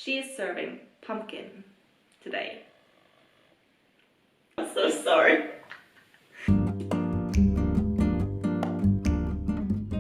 She is serving pumpkin today. I'm so sorry.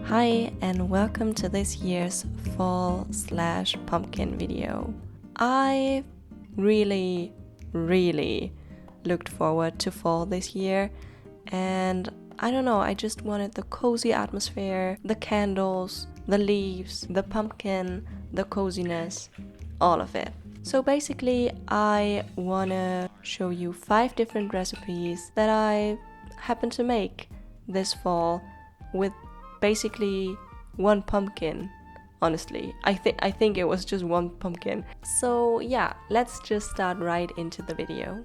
Hi and welcome to this year's fall/pumpkin video. I really looked forward to fall this year, and I don't know, I just wanted the cozy atmosphere, the candles, the leaves, the pumpkin, the coziness, all of it. So basically I wanna show you 5 different recipes that I happen to make this fall with basically one pumpkin. Honestly, I think it was just one pumpkin. So yeah, let's just start right into the video.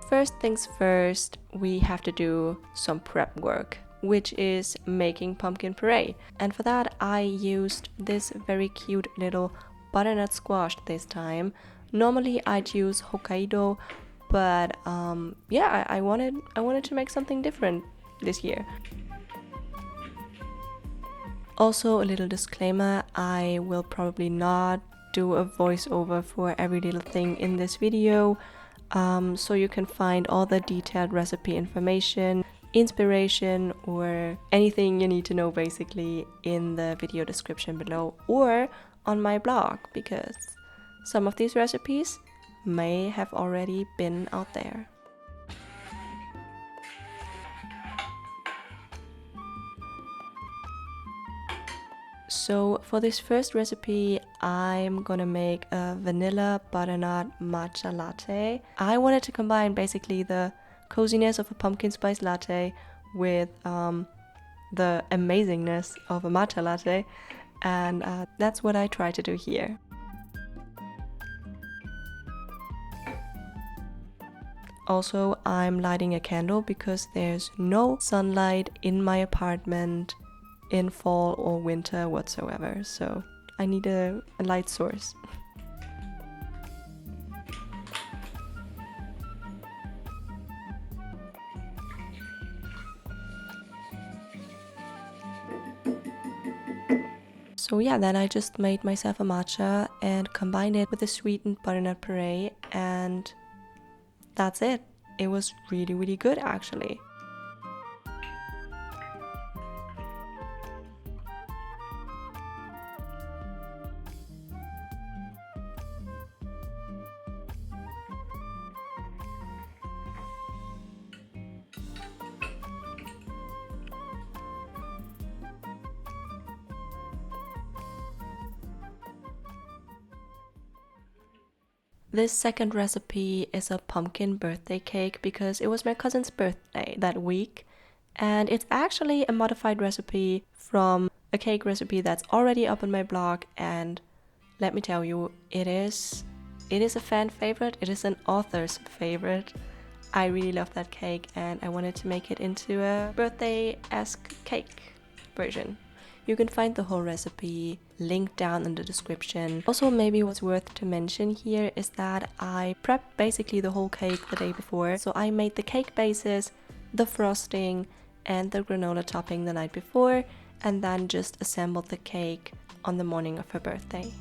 First things first, we have to do some prep work, which is making pumpkin puree. And for that I used this very cute little butternut squash this time. Normally I'd use Hokkaido, but yeah, I wanted to make something different this year. Also, a little disclaimer, I will probably not do a voiceover for every little thing in this video, so you can find all the detailed recipe information, inspiration, or anything you need to know basically in the video description below or on my blog, because some of these recipes may have already been out there. So for this first recipe, I'm gonna make a vanilla butternut matcha latte. I wanted to combine basically the coziness of a pumpkin spice latte with the amazingness of a matcha latte, and that's what I try to do here. Also, I'm lighting a candle because there's no sunlight in my apartment in fall or winter whatsoever, so I need a light source. So yeah, then I just made myself a matcha and combined it with a sweetened butternut puree, and that's it. It was really good actually. This second recipe is a pumpkin birthday cake because it was my cousin's birthday that week, and it's actually a modified recipe from a cake recipe that's already up on my blog, and let me tell you, it is a fan favorite, it is an author's favorite. I really love that cake and I wanted to make it into a birthday-esque cake version. You can find the whole recipe linked down in the description. Also, maybe what's worth to mention here is that I prepped basically the whole cake the day before. So I made the cake bases, the frosting, and the granola topping the night before, and then just assembled the cake on the morning of her birthday.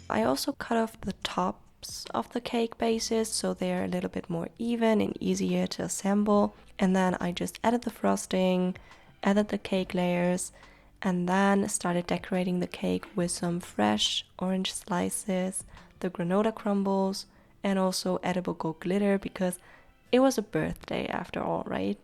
I also cut off the tops of the cake bases so they're a little bit more even and easier to assemble. And then I just added the frosting, added the cake layers, and then started decorating the cake with some fresh orange slices, the granola crumbles, and also edible gold glitter because it was a birthday after all, right?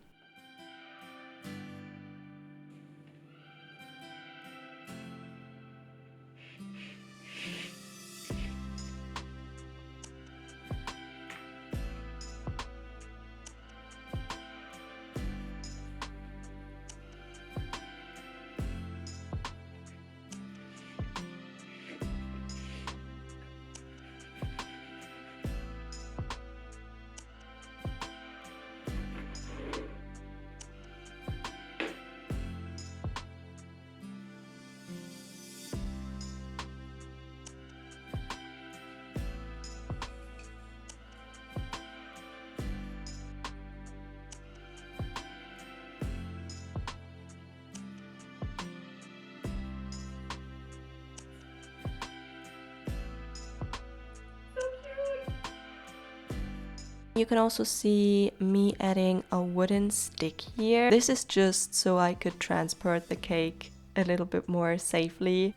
You can also see me adding a wooden stick here. This is just so I could transport the cake a little bit more safely.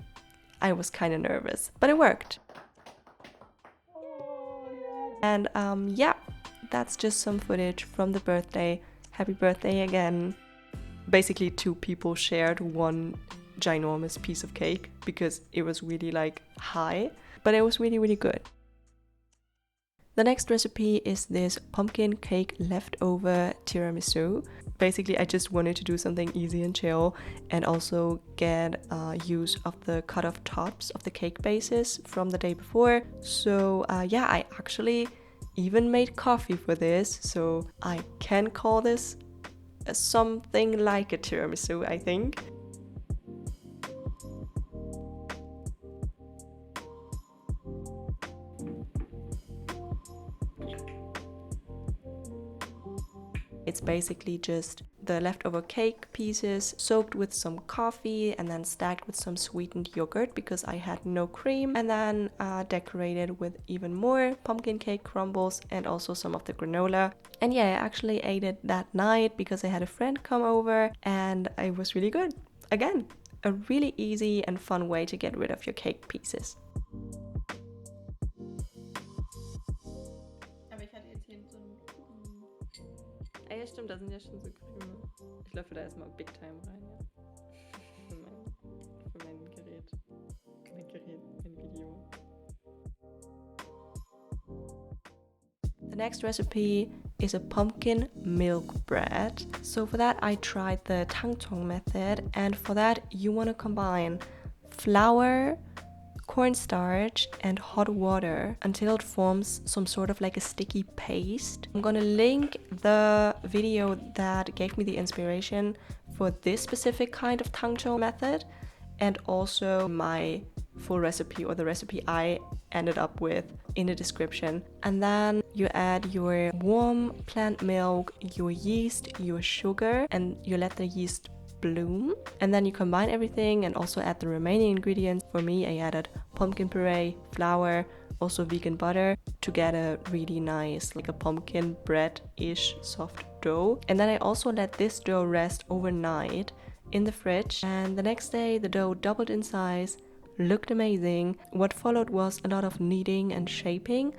I was kind of nervous, but it worked. And yeah, that's just some footage from the birthday. Happy birthday again. Basically 2 people shared one ginormous piece of cake because it was really like high, but it was really good. The next recipe is this pumpkin cake leftover tiramisu. Basically, I just wanted to do something easy and chill and also get use of the cut off tops of the cake bases from the day before. So yeah, I actually even made coffee for this, so I can call this something like a tiramisu, I think. It's basically just the leftover cake pieces soaked with some coffee and then stacked with some sweetened yogurt because I had no cream, and then decorated with even more pumpkin cake crumbles and also some of the granola. And yeah, I actually ate it that night because I had a friend come over and it was really good. Again, a really easy and fun way to get rid of your cake pieces. Ja, stimmt, da sind ja schon so Krümel. Ich löffel da erstmal Big Time rein, ja. Für mein Gerät. Mein Video. The next recipe is a pumpkin milk bread. So for that I tried the Tangzhong method, and for that you want to combine flour, cornstarch and hot water until it forms some sort of like a sticky paste. I'm gonna link the video that gave me the inspiration for this specific kind of Tangzhong method, and also my full recipe, or the recipe I ended up with, in the description. And then you add your warm plant milk, your yeast, your sugar, and you let the yeast bloom, and then you combine everything and also add the remaining ingredients. For me, I added pumpkin puree, flour, also vegan butter to get a really nice, like a pumpkin bread-ish soft dough. And then I also let this dough rest overnight in the fridge, and the next day the dough doubled in size, looked amazing. What followed was a lot of kneading and shaping.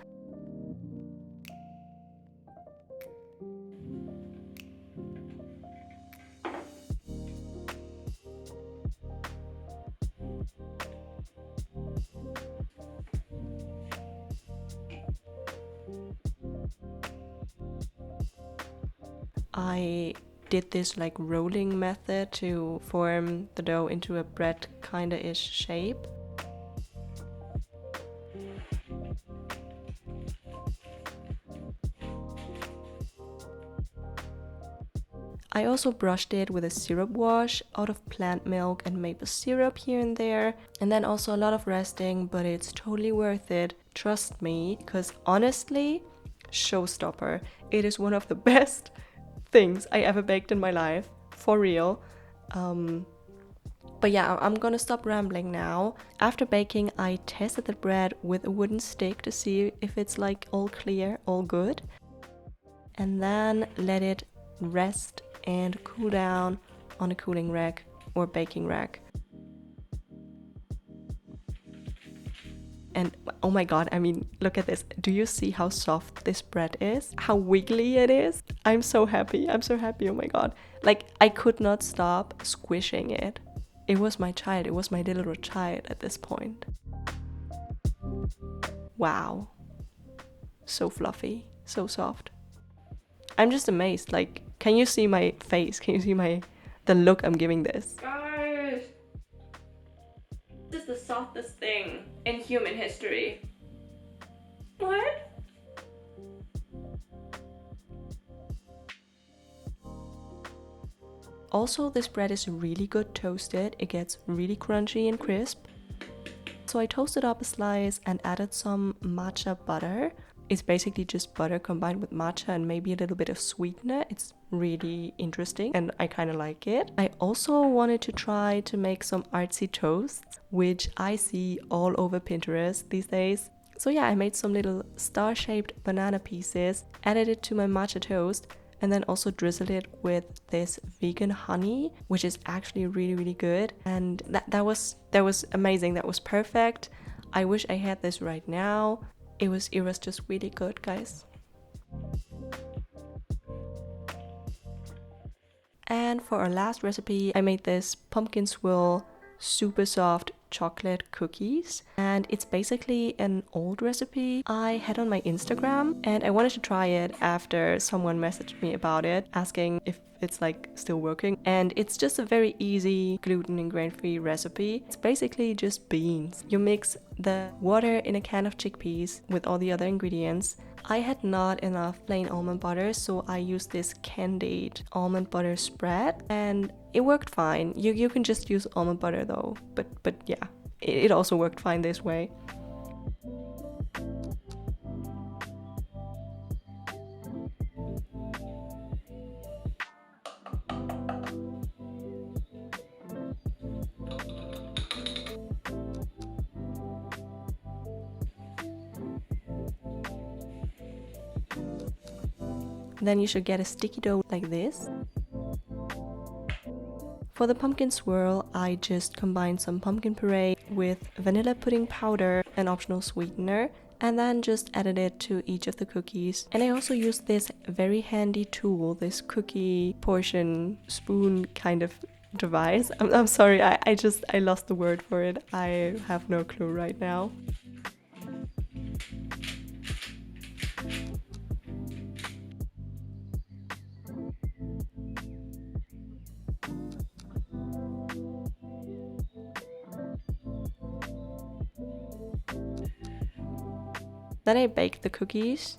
I did this like rolling method to form the dough into a bread kinda-ish shape. I also brushed it with a syrup wash out of plant milk and maple syrup here and there, and then also a lot of resting, but it's totally worth it, trust me, because honestly, showstopper. It is one of the best things I ever baked in my life, for real. But yeah, I'm gonna stop rambling now. After baking, I tested the bread with a wooden stick to see if it's like all clear, all good. And then let it rest and cool down on a cooling rack or baking rack. And oh my god, I mean, look at this. Do you see how soft this bread is? How wiggly it is? I'm so happy. I'm so happy. Oh my god. Like, I could not stop squishing it. It was my child. It was my little child at this point. Wow. So fluffy. So soft. I'm just amazed. Like, can you see my face? Can you see the look I'm giving this? Guys! This is the softest thing in human history. What? Also, this bread is really good toasted. It gets really crunchy and crisp. So I toasted up a slice and added some matcha butter. It's basically just butter combined with matcha and maybe a little bit of sweetener. It's really interesting and I kind of like it. I also wanted to try to make some artsy toasts, which I see all over Pinterest these days. So yeah, I made some little star-shaped banana pieces, added it to my matcha toast, and then also drizzled it with this vegan honey, which is actually really good. And that was amazing. That was perfect. I wish I had this right now. It was just really good, guys. And for our last recipe, I made this pumpkin swirl super soft chocolate cookies, and it's basically an old recipe I had on my Instagram, and I wanted to try it after someone messaged me about it asking if it's like still working. And it's just a very easy gluten and grain-free recipe. It's basically just beans. You mix the water in a can of chickpeas with all the other ingredients. I had not enough plain almond butter, so I used this candied almond butter spread, and it worked fine. You can just use almond butter though, but yeah, it also worked fine this way. Then you should get a sticky dough like this. For the pumpkin swirl, I just combined some pumpkin puree with vanilla pudding powder, an optional sweetener, and then just added it to each of the cookies. And I also used this very handy tool, this cookie portion spoon kind of device. I'm sorry, I lost the word for it. I have no clue right now. Then I baked the cookies.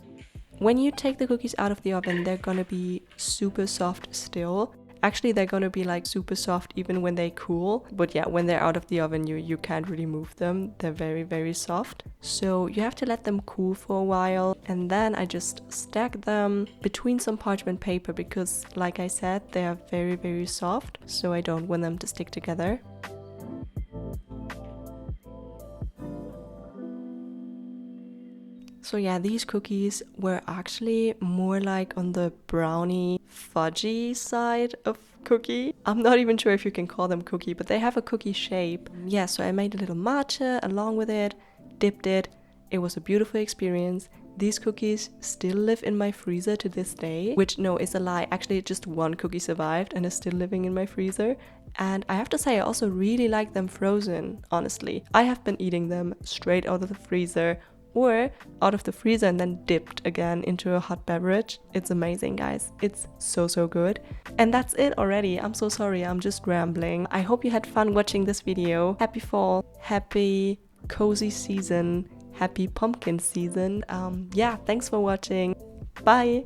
When you take the cookies out of the oven, they're gonna be super soft still. Actually, they're gonna be like super soft even when they cool. But yeah, when they're out of the oven, you can't really move them. They're very soft. So you have to let them cool for a while. And then I just stack them between some parchment paper because, like I said, they are very soft. So I don't want them to stick together. So yeah, these cookies were actually more like on the brownie fudgy side of cookie. I'm not even sure if you can call them cookie, but they have a cookie shape. Yeah, so I made a little matcha along with it, dipped it. It was a beautiful experience. These cookies still live in my freezer to this day, which no, is a lie. Actually, just one cookie survived and is still living in my freezer. And I have to say, I also really like them frozen, honestly. I have been eating them straight out of the freezer or out of the freezer and then dipped again into a hot beverage. It's amazing, guys. It's so good. And that's it already. I'm so sorry, I'm just rambling. I hope you had fun watching this video. Happy fall, happy cozy season, happy pumpkin season. Yeah, thanks for watching. Bye.